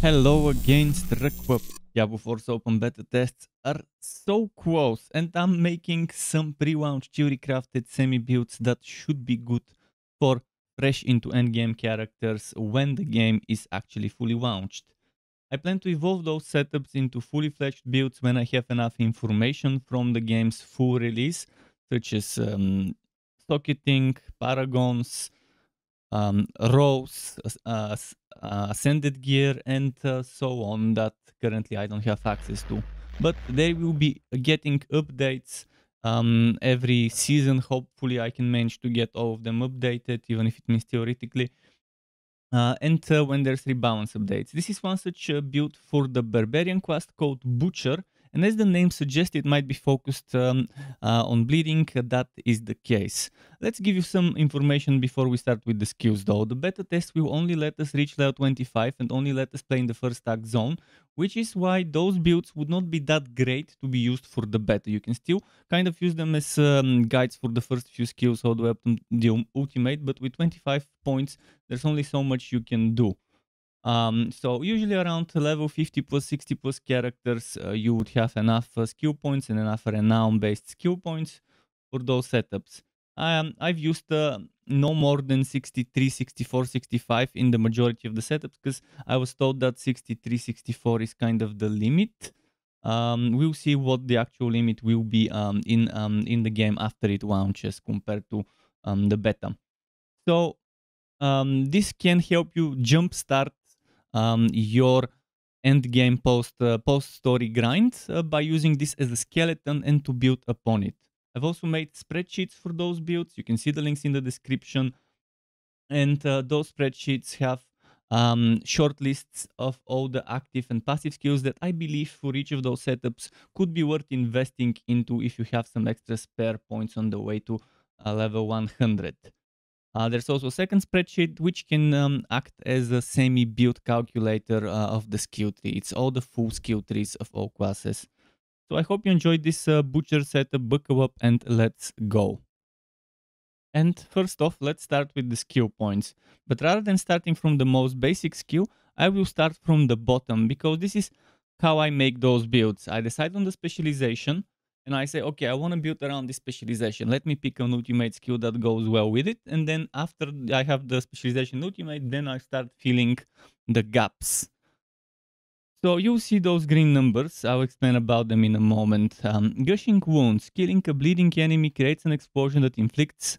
Hello again, Struck. Diablo Force Open Beta tests are so close, and I'm making some pre-launch Theorycrafted semi-builds that should be good for fresh-into-endgame characters when the game is actually fully launched. I plan to evolve those setups into fully fledged builds when I have enough information from the game's full release, such as socketing, paragons, rows, ascended gear, and so on that currently I don't have access to. But they will be getting updates every season. Hopefully I can manage to get all of them updated, even if it means theoretically. And when there's rebalance updates. This is one such build for the Barbarian Class called Butcher, and as the name suggests, it might be focused on bleeding. That is the case. Let's give you some information before we start with the skills though. The beta test will only let us reach level 25 and only let us play in the first tag zone, which is why those builds would not be that great to be used for the beta. You can still kind of use them as guides for the first few skills all the way up to the ultimate, but with 25 points, there's only so much you can do. So usually around level 50 plus 60 plus characters, you would have enough skill points and enough renown based skill points for those setups. I've used no more than 63, 64, 65 in the majority of the setups because I was told that 63, 64 is kind of the limit. We'll see what the actual limit will be in the game after it launches compared to the beta. So this can help you jumpstart your end game post story grind by using this as a skeleton and to build upon it. I've also made spreadsheets for those builds. You can see the links in the description, and those spreadsheets have short lists of all the active and passive skills that I believe for each of those setups could be worth investing into if you have some extra spare points on the way to level 100. There's also a second spreadsheet which can act as a semi-build calculator of the skill tree. It's all the full skill trees of all classes. So I hope you enjoyed this butcher setup. Buckle up and let's go. And first off, let's start with the skill points. But rather than starting from the most basic skill, I will start from the bottom because this is how I make those builds. I decide on the specialization and I say, okay, I want to build around this specialization. Let me pick an ultimate skill that goes well with it. And then after I have the specialization ultimate, then I start filling the gaps. So you'll see those green numbers. I'll explain about them in a moment. Gushing wounds. Killing a bleeding enemy creates an explosion that inflicts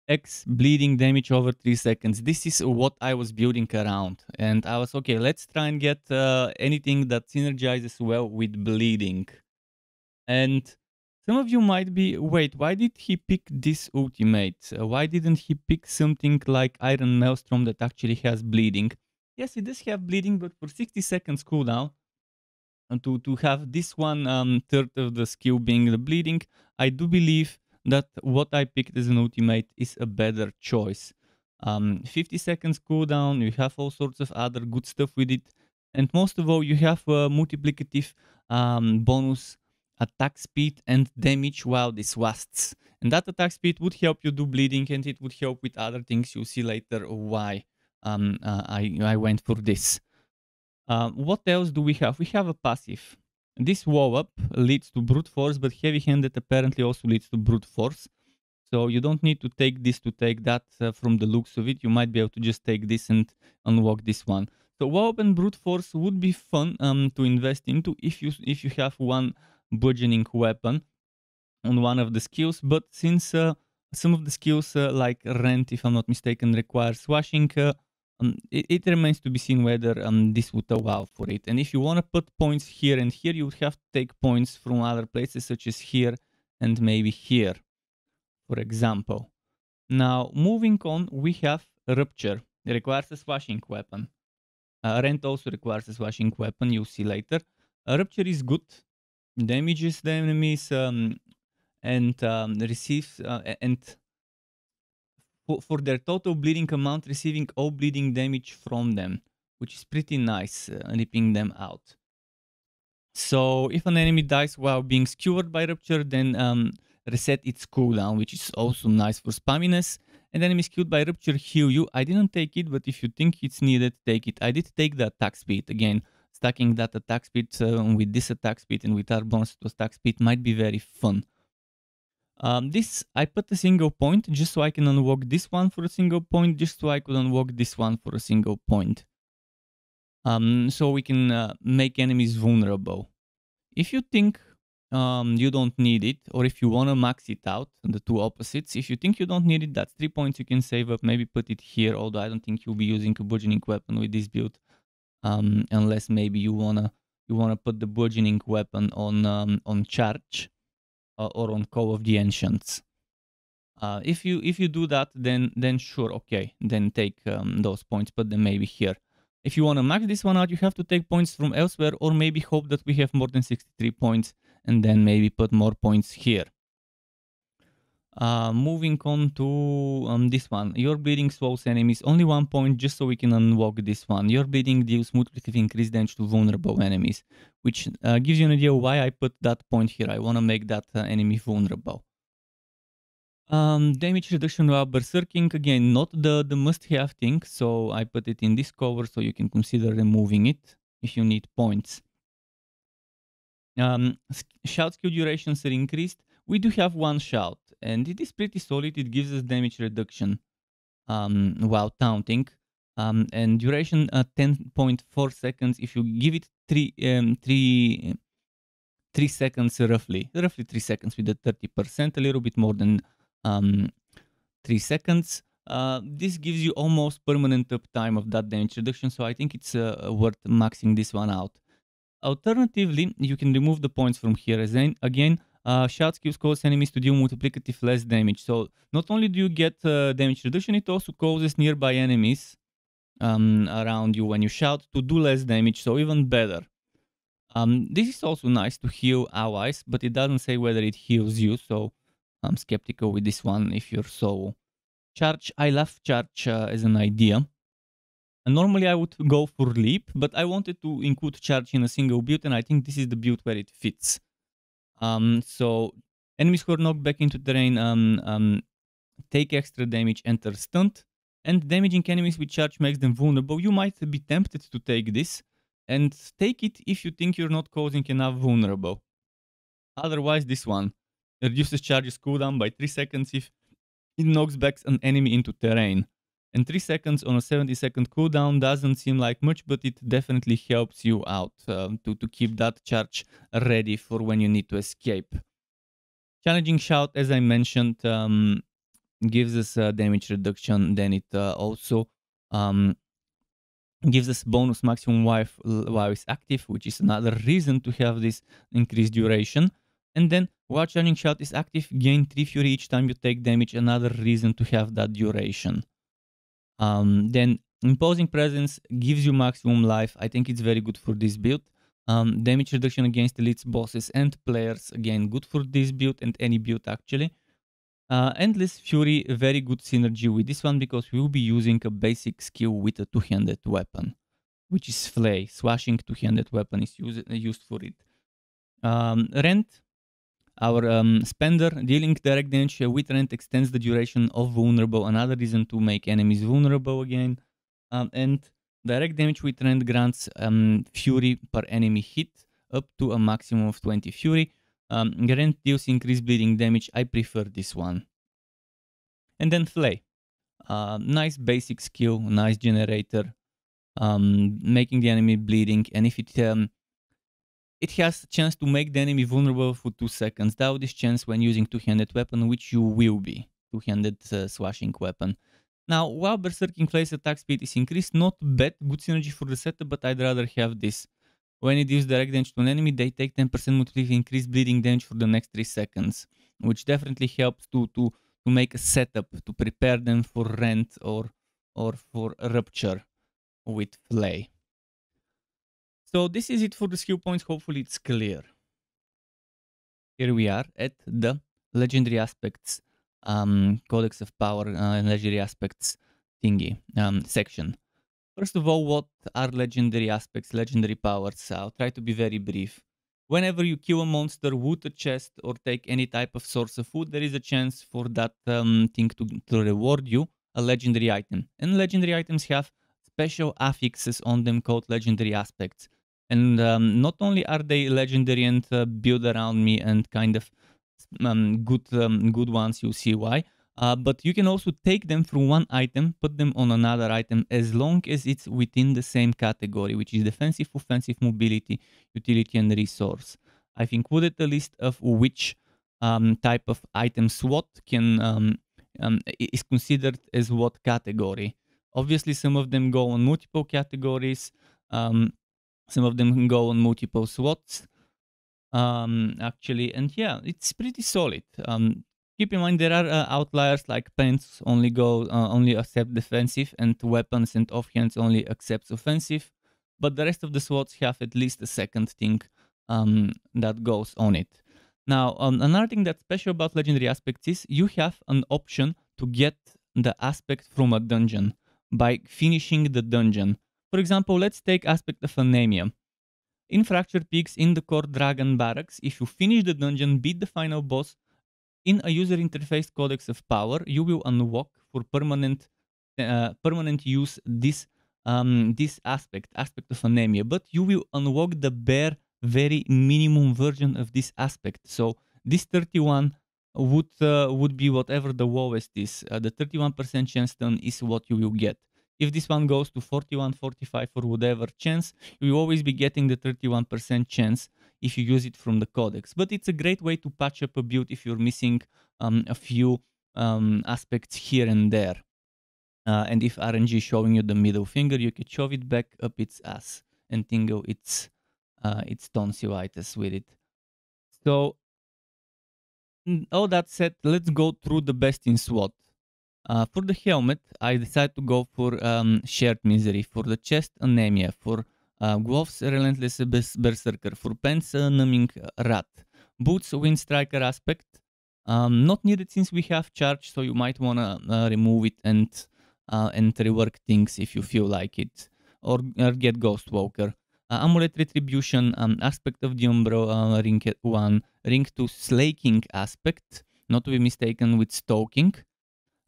X bleeding damage over 3 seconds. This is what I was building around. And I was, okay, let's try and get anything that synergizes well with bleeding. And some of you might be, wait, why did he pick this ultimate? Why didn't he pick something like Iron Maelstrom that actually has bleeding? Yes, it does have bleeding, but for 60 seconds cooldown, and to have this one third of the skill being the bleeding, I do believe that what I picked as an ultimate is a better choice. 50 seconds cooldown, you have all sorts of other good stuff with it, and most of all, you have a multiplicative bonus attack speed and damage while this lasts. And that attack speed would help you do bleeding, and it would help with other things. You'll see later why I went for this. What else do we have? We have a passive. This wall up leads to brute force, but heavy-handed apparently also leads to brute force. So you don't need to take this to take that from the looks of it. You might be able to just take this and unlock this one. So wall up and brute force would be fun to invest into if you have one bludgeoning weapon on one of the skills. But since some of the skills like rent, if I'm not mistaken, require swashing, it remains to be seen whether this would allow for it. And if you want to put points here and here, you would have to take points from other places such as here and maybe here, for example. Now, moving on, we have Rupture. It requires a swashing weapon. Rent also requires a swashing weapon, you'll see later. Rupture is good. Damages the enemies and receives... and for their total bleeding amount, receiving all bleeding damage from them, which is pretty nice, ripping them out. So if an enemy dies while being skewered by Rupture, then reset its cooldown, which is also nice for spamminess. And enemies killed by rupture heal you. I didn't take it, but if you think it's needed, take it. I did take the attack speed. Again, stacking that attack speed with this attack speed and with our bonus to attack speed might be very fun. This, I put a single point just so I can unlock this one for a single point, just so I could unlock this one for a single point. So we can make enemies vulnerable. If you think you don't need it, or if you want to max it out, the two opposites, if you think you don't need it, that's 3 points you can save up, maybe put it here, although I don't think you'll be using a bludgeoning weapon with this build, unless maybe you wanna put the bludgeoning weapon on charge or on Call of the Ancients. If you do that, then sure, okay, then take those points, put them maybe here. If you want to max this one out, you have to take points from elsewhere, or maybe hope that we have more than 63 points, and then maybe put more points here. Moving on to this one. Your bleeding slows enemies. Only 1 point, just so we can unlock this one. Your bleeding deals multiplicative increased damage to vulnerable enemies, which gives you an idea why I put that point here. I want to make that enemy vulnerable. Damage reduction while berserking, again, not the must-have thing, so I put it in this cover so you can consider removing it if you need points. Shout skill durations are increased. We do have one shout, and it is pretty solid. It gives us damage reduction while taunting, and duration 10.4 seconds. If you give it 3 seconds roughly 3 seconds with the 30%, a little bit more than 3 seconds. This gives you almost permanent uptime of that damage reduction, so I think it's worth maxing this one out. Alternatively, you can remove the points from here. Again, shout skills cause enemies to deal multiplicative less damage. So not only do you get damage reduction, it also causes nearby enemies around you when you shout to do less damage, so even better. This is also nice to heal allies, but it doesn't say whether it heals you, so I'm skeptical with this one if you're so... Charge, I love charge as an idea. And normally I would go for leap, but I wanted to include charge in a single build, and I think this is the build where it fits. So enemies who are knocked back into terrain take extra damage, enter stunned, and damaging enemies with charge makes them vulnerable. You might be tempted to take this, and take it if you think you're not causing enough vulnerable. Otherwise, this one reduces charge's cooldown by 3 seconds if it knocks back an enemy into terrain. And 3 seconds on a 70-second cooldown doesn't seem like much, but it definitely helps you out to keep that charge ready for when you need to escape. Challenging Shout, as I mentioned, gives us damage reduction. Then it also gives us bonus maximum while it's active, which is another reason to have this increased duration. And then while Challenging Shout is active, gain 3 fury each time you take damage, another reason to have that duration. Then Imposing Presence gives you maximum life. I think it's very good for this build. Damage reduction against elites, bosses, and players, again, good for this build and any build actually. Endless Fury, very good synergy with this one because we will be using a basic skill with a two-handed weapon, which is Flay. Swashing two-handed weapon is used for it. Rent, our spender, dealing direct damage with Rent extends the duration of vulnerable, another reason to make enemies vulnerable again. And direct damage with Rent grants Fury per enemy hit up to a maximum of 20 Fury. Rent deals increased bleeding damage. I prefer this one. And then Flay. Nice basic skill, nice generator, making the enemy bleeding. And if it has a chance to make the enemy vulnerable for 2 seconds. Doubt this chance when using two-handed weapon, which you will be. Two-handed swashing weapon. Now, while Berserking Flay's attack speed is increased, not bad, good synergy for the setup, but I'd rather have this. When it deals direct damage to an enemy, they take 10% multiplicative increased bleeding damage for the next 3 seconds, which definitely helps to make a setup, to prepare them for Rent or for Rupture with Flay. So this is it for the skill points. Hopefully it's clear. Here we are at the Legendary Aspects Codex of Power and Legendary Aspects thingy section. First of all, what are legendary aspects, legendary powers? I'll try to be very brief. Whenever you kill a monster, loot a chest, or take any type of source of food, there is a chance for that thing to reward you a legendary item. And legendary items have special affixes on them called legendary aspects. And not only are they legendary and build around me and kind of good ones, you'll see why. But you can also take them from one item, put them on another item, as long as it's within the same category, which is defensive, offensive, mobility, utility, and resource. I think included a list of which type of item SWOT is considered as what category. Obviously, some of them go on multiple categories. Some of them can go on multiple SWOTs. Actually, and yeah, it's pretty solid. Keep in mind there are outliers like pants only accept defensive, and weapons and offhands only accepts offensive, but the rest of the swords have at least a second thing that goes on it. Now, another thing that's special about legendary aspects is you have an option to get the aspect from a dungeon by finishing the dungeon. For example, let's take aspect of anemia. In Fractured Peaks, in the core Dragon Barracks, if you finish the dungeon, beat the final boss, in a user interface Codex of Power, you will unlock for permanent use this aspect of anemia, but you will unlock the bare, very minimum version of this aspect. So this 31 would be whatever the lowest is. The 31% chance turn is what you will get. If this one goes to 41, 45 or whatever chance, you will always be getting the 31% chance if you use it from the codex. But it's a great way to patch up a build if you're missing a few aspects here and there. And if RNG is showing you the middle finger, you can shove it back up its ass and tingle its tonsillitis with it. So all that said, let's go through the best in SWAT. For the helmet, I decided to go for Shared Misery. For the chest, Anemia. For gloves, Relentless Berserker. For pants, Numbing Rat. Boots, Wind Striker aspect. Not needed since we have charge, so you might want to remove it and rework things if you feel like it. Or get Ghost Walker. Amulet Retribution, Aspect of the Umbro, Ring 1. Ring 2, Slaking aspect. Not to be mistaken with Stoking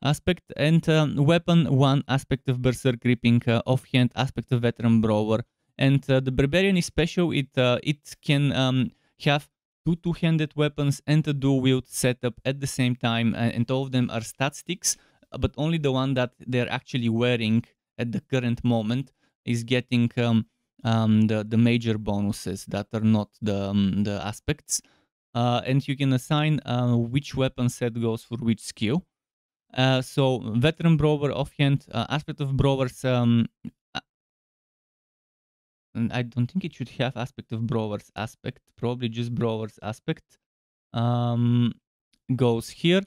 aspect, and weapon 1 aspect of berserk gripping, offhand aspect of veteran brawler, and the barbarian is special. It can have two-handed weapons and a dual wield setup at the same time, and all of them are stat sticks, but only the one that they're actually wearing at the current moment is getting the major bonuses that are not the aspects, and you can assign which weapon set goes for which skill. So veteran brawler offhand, aspect of brawlers. And I don't think it should have aspect of brawlers aspect. Probably just brawlers aspect goes here,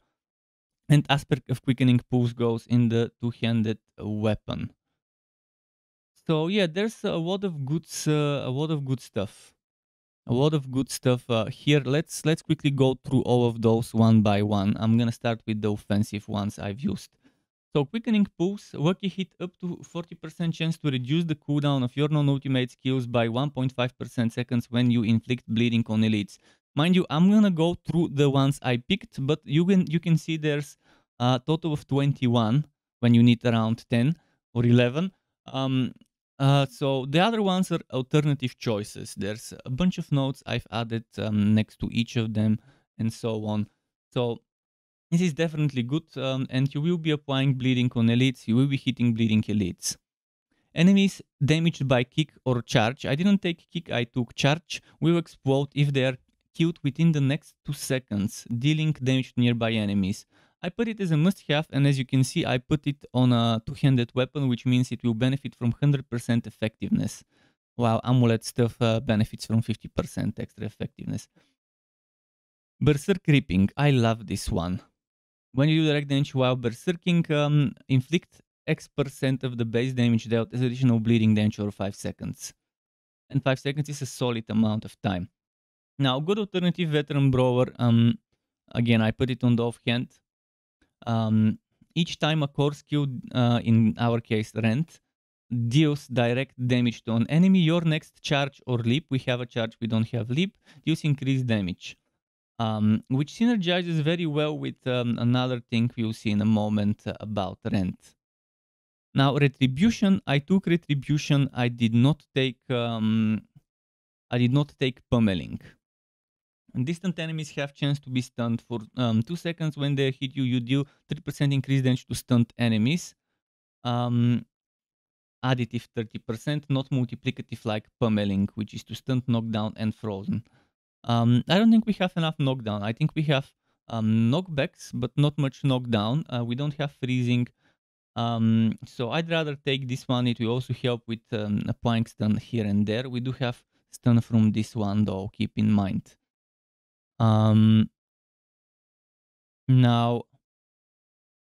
and aspect of quickening pulse goes in the two-handed weapon. So yeah, there's a lot of good stuff. A lot of good stuff here. Let's quickly go through all of those one by one. I'm gonna start with the offensive ones I've used. So Quickening Pulse, lucky hit up to 40% chance to reduce the cooldown of your non-ultimate skills by 1.5% seconds when you inflict bleeding on elites. Mind you, I'm gonna go through the ones I picked, but you can see there's a total of 21 when you need around 10 or 11. So the other ones are alternative choices. There's a bunch of notes I've added next to each of them and so on. So this is definitely good, and you will be applying bleeding on elites, you will be hitting bleeding elites. Enemies damaged by kick or charge. I didn't take kick, I took charge. Will explode if they are killed within the next 2 seconds, dealing damage to nearby enemies. I put it as a must-have, and as you can see, I put it on a two-handed weapon, which means it will benefit from 100% effectiveness, while amulet stuff benefits from 50% extra effectiveness. Berserk Ripping, I love this one. When you do direct damage while berserking, inflict X% of the base damage dealt as additional bleeding damage for 5 seconds. And 5 seconds is a solid amount of time. Now, good alternative veteran brawler. Again, I put it on the offhand. Each time a core skill, in our case Rent, deals direct damage to an enemy. Your next charge or leap, we have a charge, we don't have leap, deals increased damage. Which synergizes very well with another thing we'll see in a moment about rent. Now, retribution, I took retribution. I did not take pummeling. And distant enemies have chance to be stunned for 2 seconds. When they hit you, you deal 3% increased damage to stunned enemies. Additive 30%, not multiplicative like pummeling, which is to stun, knockdown, and frozen. I don't think we have enough knockdown. I think we have knockbacks, but not much knockdown. We don't have freezing. So I'd rather take this one. It will also help with applying stun here and there. We do have stun from this one though, keep in mind. Now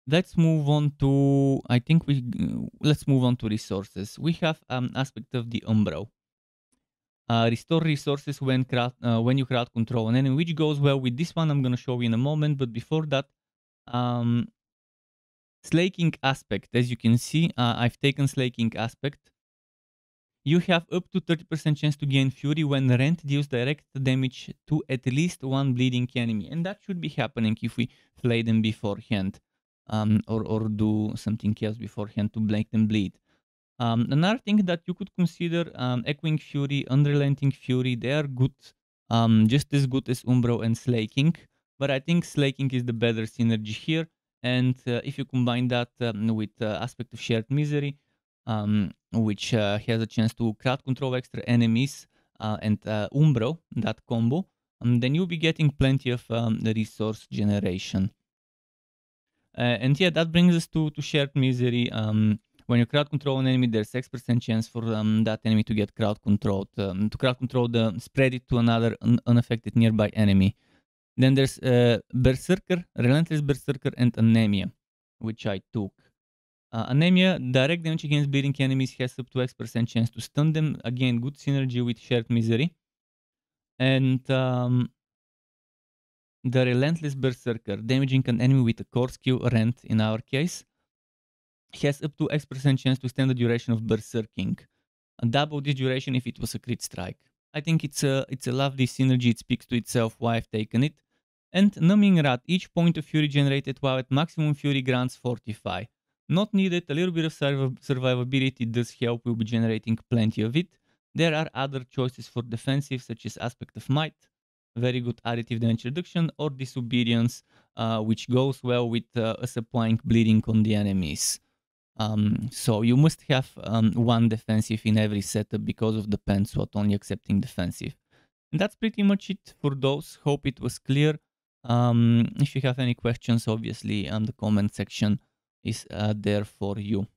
let's move on to, let's move on to resources. We have aspect of the Umbro. Restore resources when you crowd control an enemy, which goes well with this one. I'm going to show you in a moment, but before that, slaking aspect. As you can see, I've taken slaking aspect. You have up to 30% chance to gain fury when rent deals direct damage to at least one bleeding enemy, and that should be happening if we flay them beforehand, or do something else beforehand to make them bleed. Another thing that you could consider, Echoing Fury, Unrelenting Fury, they are good, just as good as Umbro and Slaking, but I think Slaking is the better synergy here, and if you combine that with Aspect of Shared Misery, which has a chance to crowd control extra enemies, and Umbro, that combo, then you'll be getting plenty of resource generation. And yeah, that brings us to Shared Misery. When you crowd control an enemy, there's 6% chance for that enemy to get crowd controlled. To crowd control, spread it to another unaffected nearby enemy. Then there's Berserker, Relentless Berserker, and Anemia, which I took. Anemia, direct damage against bleeding enemies, has up to X% chance to stun them. Again, good synergy with Shared Misery. And the Relentless Berserker, damaging an enemy with a core skill, Rent in our case, has up to X% chance to extend the duration of berserking, and double this duration if it was a crit strike. I think it's a lovely synergy. It speaks to itself why I've taken it. And Numbing Rat, each point of fury generated while at maximum fury grants Fortify. Not needed, a little bit of survivability does help, we'll be generating plenty of it. There are other choices for defensive, such as Aspect of Might, very good additive damage reduction, or Disobedience, which goes well with us applying bleeding on the enemies. So you must have one defensive in every setup because of the pen slot only accepting defensive. And that's pretty much it for those. Hope it was clear. If you have any questions, obviously the comment section is there for you.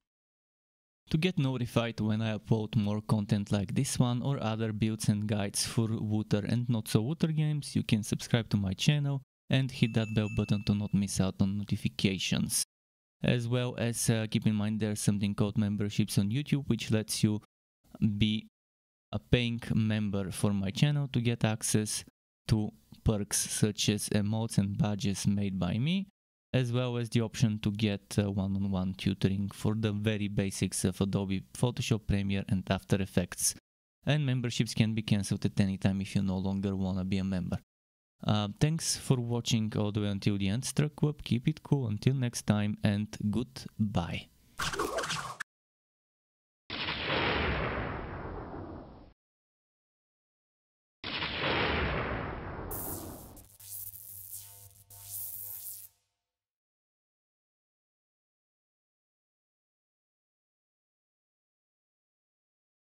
To get notified when I upload more content like this one or other builds and guides for Wooter and not so Wooter games, you can subscribe to my channel and hit that bell button to not miss out on notifications. As well as keep in mind there's something called memberships on YouTube, which lets you be a paying member for my channel to get access to perks such as emotes and badges made by me, as well as the option to get one-on-one tutoring for the very basics of Adobe Photoshop, Premiere and After Effects. And memberships can be cancelled at any time if you no longer want to be a member. Thanks for watching all the way until the end. Struck up, keep it cool until next time, and goodbye.